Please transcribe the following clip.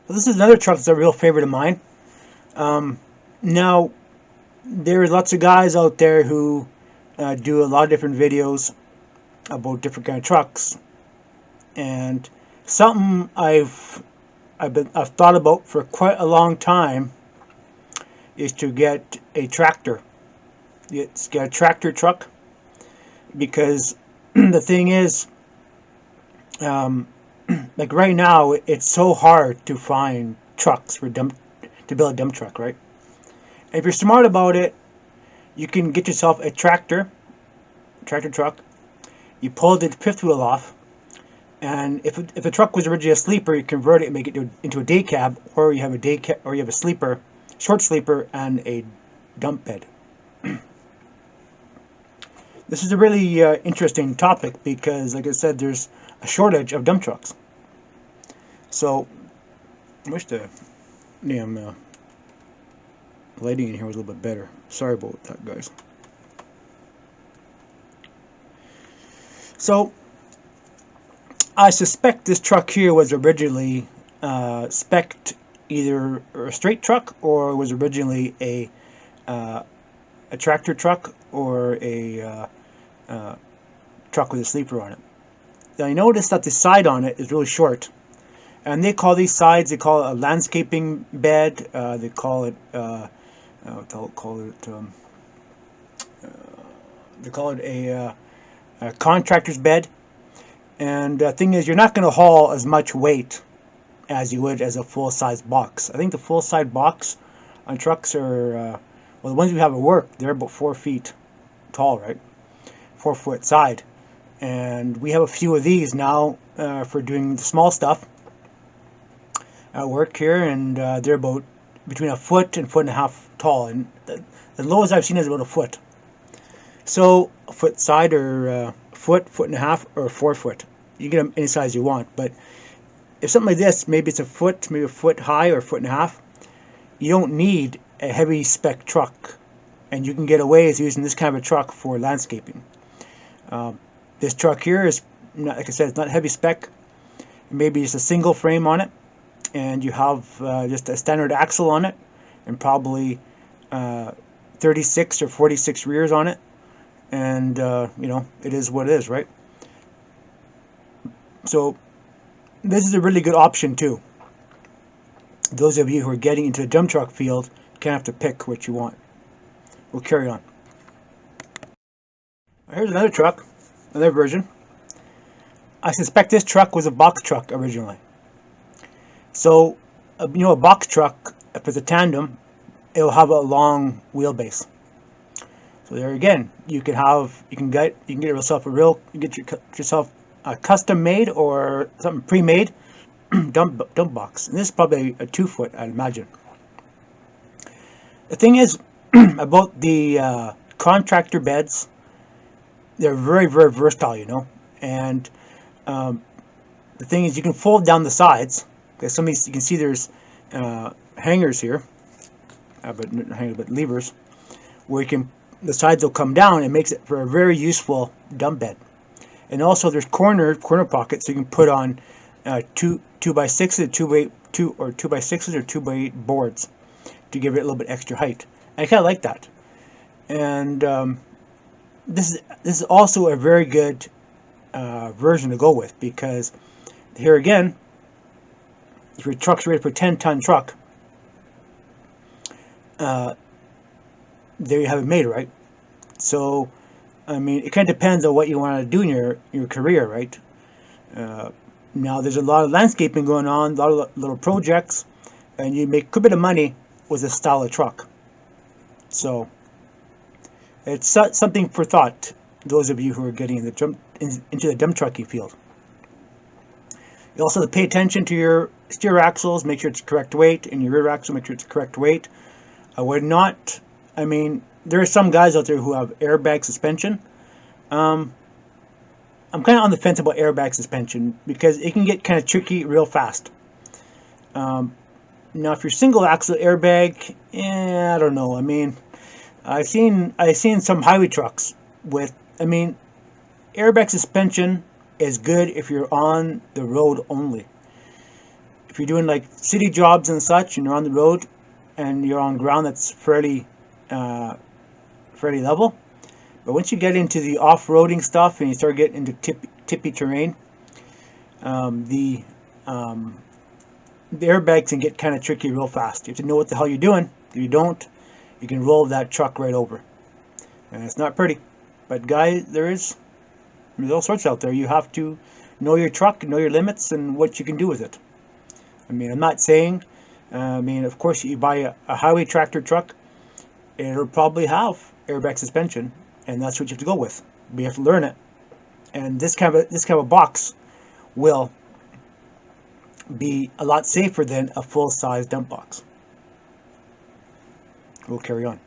So this is another truck that's a real favorite of mine. Um, Now, there's lots of guys out there who do a lot of different videos about different kind of trucks, and something I've thought about for quite a long time is to get a tractor. Get a tractor truck because the thing is, um, like right now, it's so hard to find trucks to build a dump truck, right? If you're smart about it, you can get yourself a tractor truck. You pull the fifth wheel off, and if the truck was originally a sleeper, you convert it and make it into a day cab, or you have a or you have a sleeper, short sleeper, and a dump bed. This is a really interesting topic because, like I said, there's a shortage of dump trucks. So, I wish the damn lighting in here was a little bit better. Sorry about that, guys. So, I suspect this truck here was originally spec'd either a straight truck or was originally a tractor truck or a truck with a sleeper on it. Now, I noticed that the side on it is really short, and they call these sides, they call it a landscaping bed. They call it they call it a contractor's bed. And the thing is, you're not going to haul as much weight as you would as a full-size box. I think the full-size box on trucks are, well, the ones we have at work, they're about 4 feet tall, right? 4 foot side. And we have a few of these now for doing the small stuff at work here, and they're about between a foot and foot and a half tall. And the lowest I've seen is about a foot. So a foot side or foot and a half, or 4 foot. You get them any size you want, but if something like this, maybe it's a foot, maybe a foot high or a foot and a half, you don't need a heavy spec truck, and you can get away with using this kind of a truck for landscaping. This truck here is, not, like I said, it's not heavy spec. Maybe it's a single frame on it, and you have just a standard axle on it, and probably 36 or 46 rears on it. And you know, it is what it is, right? So this is a really good option too. Those of you who are getting into the dump truck field can't have to pick what you want. We'll carry on. Here's another truck, another version. I suspect this truck was a box truck originally. So, you know, a box truck, if it's a tandem, it'll have a long wheelbase. So there again, you can get yourself a custom made or something pre-made dump box. And this is probably a 2 foot, I'd imagine. The thing is about the contractor beds, they're very, very versatile, you know. And the thing is, you can fold down the sides. Okay, some of these, you can see there's hangers here, but levers, where the sides will come down and makes it for a very useful dump bed. And also there's corner pockets, so you can put on 2x6s, 2x6s or 2x8 boards to give it a little bit extra height. And I kind of like that. And this is also a very good version to go with, because here again, if your truck's ready for a 10-ton truck, there you have it made, right? So, I mean, it kind of depends on what you want to do in your career, right? Now, there's a lot of landscaping going on, a lot of little projects, and you make a good bit of money with this style of truck. So, it's something for thought, those of you who are getting into the dump trucking field. You also have to pay attention to your steer axles, make sure it's the correct weight, and your rear axle, make sure it's the correct weight. I mean, there are some guys out there who have airbag suspension. I'm kind of on the fence about airbag suspension because it can get kind of tricky real fast. Now, if you're single axle airbag, I don't know. I mean, I've seen some highway trucks with, I mean, airbag suspension is good if you're on the road only. if you're doing like city jobs and such, and you're on the road, and you're on ground that's fairly level. But once you get into the off-roading stuff and you start getting into tippy terrain, the airbags can get kind of tricky real fast. You have to know what the hell you're doing. If you don't, you can roll that truck right over, and it's not pretty. But guys, there's all sorts out there. You have to know your truck, know your limits, and what you can do with it. I mean, I'm not saying, of course, you buy a highway tractor truck, it'll probably have airbag suspension, and that's what you have to go with. But you have to learn it. And this kind of a box will be a lot safer than a full-size dump box. We'll carry on.